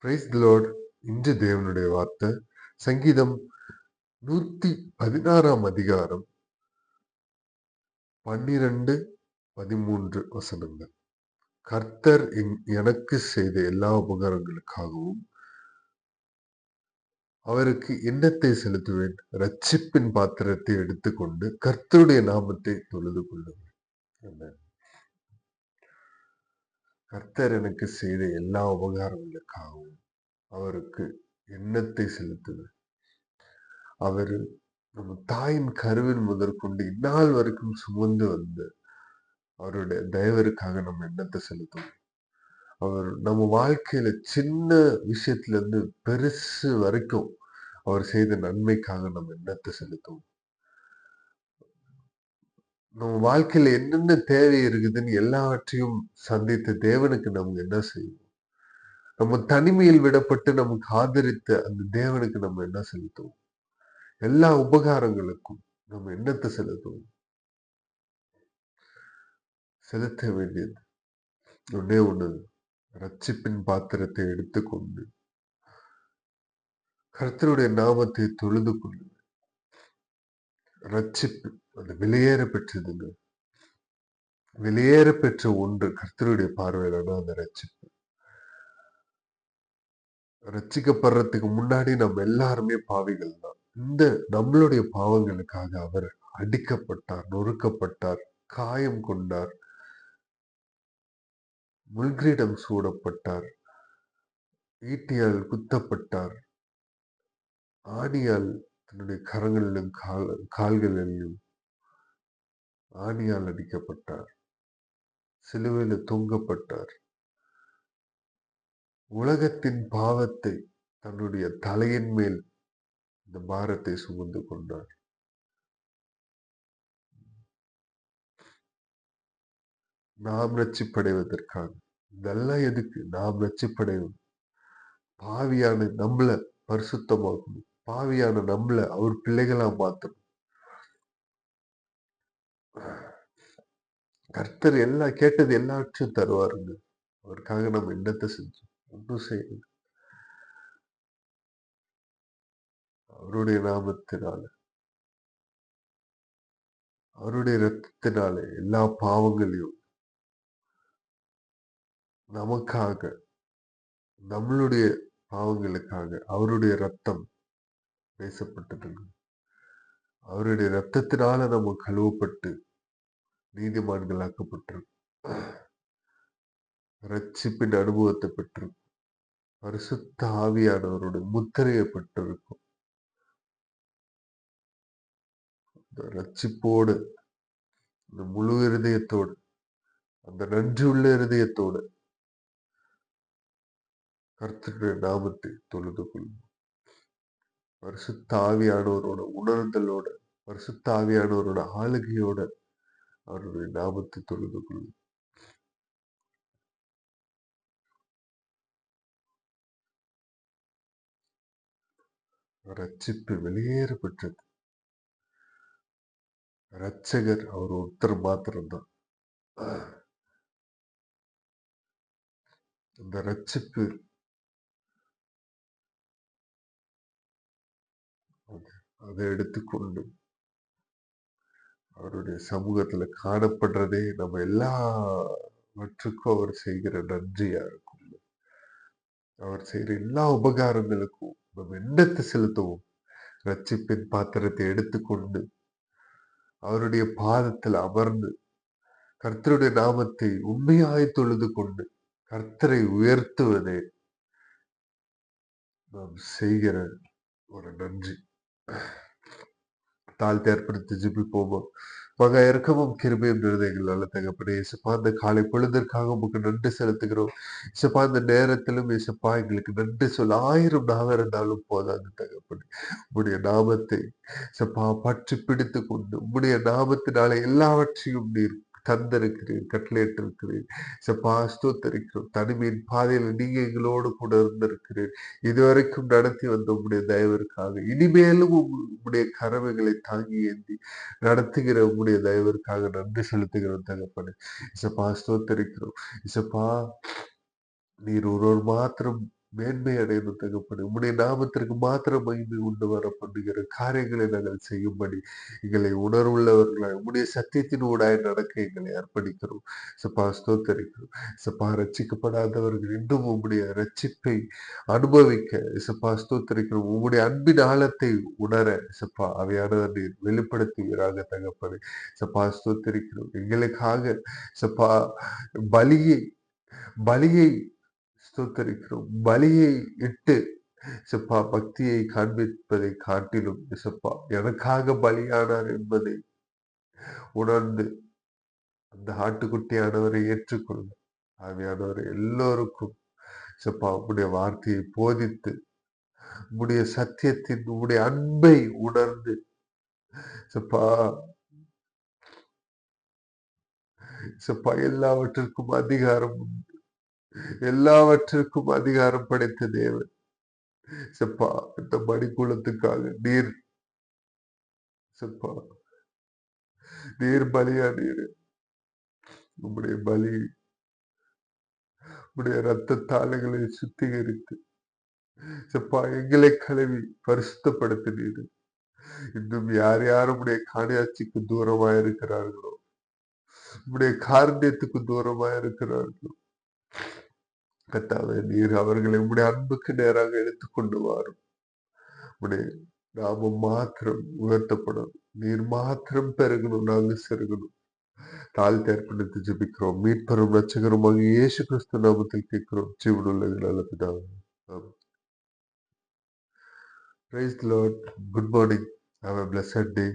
Praise the Lord. இன்று தேவனுடைய வார்த்தை சங்கீதம் 116 அதிகாரம் 12, 13 வசனங்கள். கர்த்தர் எனக்கு செய்த எல்லா உபகாரங்களுக்காகவும் அவருக்கு எண்ணத்தை செலுத்துவேன். ரட்சிப்பின் பாத்திரத்தை எடுத்துக்கொண்டு கர்த்தருடைய நாமத்தை தொழுது கொள்ளுவேன். ஆமென். கர்த்தர் எனக்கு செய்த எல்லா உபகாரங்களுக்காகவும் அவருக்கு எண்ணத்தை செலுத்துவேன். அவர் நம்ம தாயின் கருவின் முதற்கொண்டு இந்நாள் வரைக்கும் சுமந்து வந்து அவருடைய தயவிற்காக நம்ம எண்ணத்தை செலுத்துவோம். அவர் நம்ம வாழ்க்கையில சின்ன விஷயத்துல இருந்து பெருசு வரைக்கும் அவர் செய்த நன்மைக்காக நம்ம எண்ணத்தை செலுத்துவோம். நம்ம வாழ்க்கையில என்னென்ன தேவை இருக்குதுன்னு எல்லாவற்றையும் சந்தித்த தேவனுக்கு நம்ம என்ன செய்வோம்? நம்ம தனிமையில் விடப்பட்டு நமக்கு ஆதரித்த அந்த தேவனுக்கு நம்ம என்ன செலுத்துவோம்? எல்லா உபகாரங்களுக்கும் நம்ம எண்ணத்தை செலுத்துவோம். செலுத்த வேண்டியது ஒன்னே ஒண்ணு, ரட்சிப்பின் பாத்திரத்தை எடுத்துக்கொண்டு கர்த்தருடைய நாமத்தை தொழுது கொள்ளு. ரட்சிப்பு அது வெளியேற பெற்றதுங்க. வெளியேற பெற்ற ஒன்று கர்த்தருடைய பார்வையிலனா அந்த ரட்சிப்பு. ரட்சிக்கப்படுறதுக்கு முன்னாடி நம்ம எல்லாருமே பாவிகள் தான். இந்த நம்மளுடைய பாவங்களுக்காக அவர் அடிக்கப்பட்டார், நொறுக்கப்பட்டார், காயம் கொண்டார், முள்கிரீடம் சூடப்பட்டார், ஈட்டியால் குத்தப்பட்டார், ஆணியால் தன்னுடைய கரங்களிலும் கால்களிலும் ஆணியால் அடிக்கப்பட்டார், சிலுவையில தொங்கப்பட்டார். உலகத்தின் பாவத்தை தன்னுடைய தலையின் மேல் இந்த பாரத்தை சுமந்து கொண்டார். நாம் ரட்சிப்படைவதற்காக. இதெல்லாம் எதுக்கு? நாம் ரட்சிப்படைவோம். பாவியான நம்மள பரிசுத்தமாக்கணும். பாவியான நம்மள அவர் பிள்ளைகளா மாத்தணும். கர்த்தர் கேட்டது எல்லாவற்றையும் தருவாருங்க. அவருக்காக நம்ம எண்ணத்தை செஞ்சோம். ஒன்றும் செய்யணும். அவருடைய நாமத்தினால, அவருடைய ரத்தத்தினால எல்லா பாவங்களையும் நமக்காக, நம்மளுடைய பாவங்களுக்காக அவருடைய ரத்தம் பேசப்பட்டதுங்க. அவருடைய ரத்தத்தினால நம்ம கழுவப்பட்டு நீதிமான்களாக்கப்பட்டிருக்கும். ரட்சிப்பின் அனுபவத்தை பெற்றிருக்கும். பரிசுத்த ஆவியானவருடைய முத்திரையை பெற்றிருக்கும். இந்த ரட்சிப்போடு, இந்த முழு இருதயத்தோடு, அந்த நன்றியுள்ள இருதயத்தோடு கர்த்தருடைய நாமத்தை தொழுது கொள்ளும். பரிசுத்த ஆவியானவரோட உணர்தலோட, பரிசுத்த ஆவியானவரோட ஆளுகையோட அவருடைய நாமத்தை தொழுது கொள்ளும். ரட்சிப்பு வெளியேற பெற்றது. ரட்சகர் அவர் ஒருத்தர் மாத்திரம்தான். அந்த ரட்சிப்பு அதை எடுத்துக்கொண்டு அவருடைய சமூகத்துல காணப்படுறதே நம்ம எல்லாவற்றுக்கும் அவர் செய்கிற நன்றியா இருக்கும். அவர் செய்கிற எல்லா உபகாரங்களுக்கும் நம்ம எண்ணத்தை செலுத்துவோம். ரட்சிப்பின் பாத்திரத்தை எடுத்துக்கொண்டு அவருடைய பாதத்தில் அமர்ந்து கர்த்தருடைய நாமத்தை உண்மையாய் தொழுது கொண்டு கர்த்தரை உயர்த்துவதே நாம் செய்கிற ஒரு நன்றி. தாழ்த்தி ஏற்படுத்தி ஜெபிப்போமா? மகா இறக்கமும் கிருபையும் நிறைந்த எங்கள் நல்ல தகப்பனே, இயேசுப்பா, இந்த காலை பொழுதிற்காக உமக்கு நன்றி செலுத்துகிறோம். இயேசுப்பா, இந்த நேரத்திலும் இயேசுப்பா எங்களுக்கு நன்றி சொல்ல 1000 நாவ இருந்தாலும் போதாது தகப்பனே. உம்முடைய நாமத்தை இயேசுப்பா பற்றி பிடித்து கொண்டு உம்முடைய நாமத்தினால எல்லாவற்றையும் நீர் தந்திருக்கிறீர், கட்டளையிட்டிருக்கிறீர். இயேசுப்பா ஸ்தோத்தரிக்கிறோம். தனிமையின் பாதையில நீங்க எங்களோடு கூட இருந்திருக்கிறீர். இதுவரைக்கும் நடத்தி வந்த உம்முடைய தயவிற்காக, இனிமேலும் உம்முடைய கரவைகளை தாங்கி ஏந்தி நடத்துகிற உம்முடைய தயவிற்காக நன்றி செலுத்துகிறோம் தகப்பனே. இசப்பா ஸ்தோத்தரிக்கிறோம். இசப்பா நீர் ஒருவர் மாத்திரம் மேன்மை அடையணும் தகப்பனே. உம்முடைய நாமத்திற்கு மாத்திரம் மகிமை உண்டு வர பண்ணுகிற காரியங்களை நாங்கள் செய்யும்படி எங்களை உணர்வுள்ளவர்களாய் உம்முடைய சத்தியத்தின் ஊடாய் நடக்க எங்களை அர்ப்பணிக்கிறோம். இயேசப்பா ஸ்தோத்தரிக்கிறோம். இயேசப்பா ரட்சிக்கப்படாதவர்கள் இன்னும் உம்முடைய ரட்சிப்பை அனுபவிக்க இயேசப்பா ஸ்தோத்தரிக்கிறோம். உம்முடைய அன்பின் ஆழத்தை உணர இயேசப்பா ஆவியானவர் நீர் வெளிப்படுத்துவீராக தகப்பனே. இயேசப்பா ஸ்தோத்தரிக்கிறோம். எங்களுக்காக இயேசப்பா பலியை பலியை ஸ்தோத்தரிக்கிறோம். பலியை இட்டு இசப்பா பக்தியை காண்பிப்பதை காட்டிலும் இசப்பா எனக்காக பலியானார் என்பதை உணர்ந்து அந்த ஆட்டுக்குட்டியானவரை ஏற்றுக்கொள்ள ஆவியானவரை எல்லோருக்கும் இசப்பா உம்முடைய வார்த்தையை போதித்து உம்முடைய சத்தியத்தின் உம்முடைய அன்பை உணர்ந்து இசப்பா இசப்பா எல்லாவற்றிற்கும் அதிகாரம் உண்டு. எல்லாவற்றிற்கும் அதிகாரம் படைத்த தேவன் செப்பா இந்த மணிக்குளத்துக்காக நீர் செப்பா நீர் பலியா நீர் உம்முடைய பலி உம்முடைய ரத்த தாளைகளை சுத்திகரித்து செப்பா எங்களை கழுவி பரிசுத்தப்படுத்தினீர். இன்னும் யார் யார் உம்முடைய காணியாட்சிக்கு தூரமா இருக்கிறார்களோ உம்முடைய காரண்யத்துக்கு தூரமா இருக்கிறார்களோ கர்த்தாவே நீர் அவர்களை உம்முடைய அன்புக்கு நேராக எடுத்துக்கொண்டு வாரும். உம்முடைய நாமம் மாத்திரம் உயர்த்தப்படும். நீர் மாத்திரம் பெருகணும், நாங்க செருகணும். தாழ்த்தி அர்ப்பணித்து ஜெபிக்கிறோம். மீட்பெரும் ரட்சகருமாக இயேசு கிறிஸ்து நாமத்தில் கேட்கிறோம். ஜீவனுள்ள நல்ல பிதாவே. ஆமென். Praise the Lord. Good morning. Have a blessed day.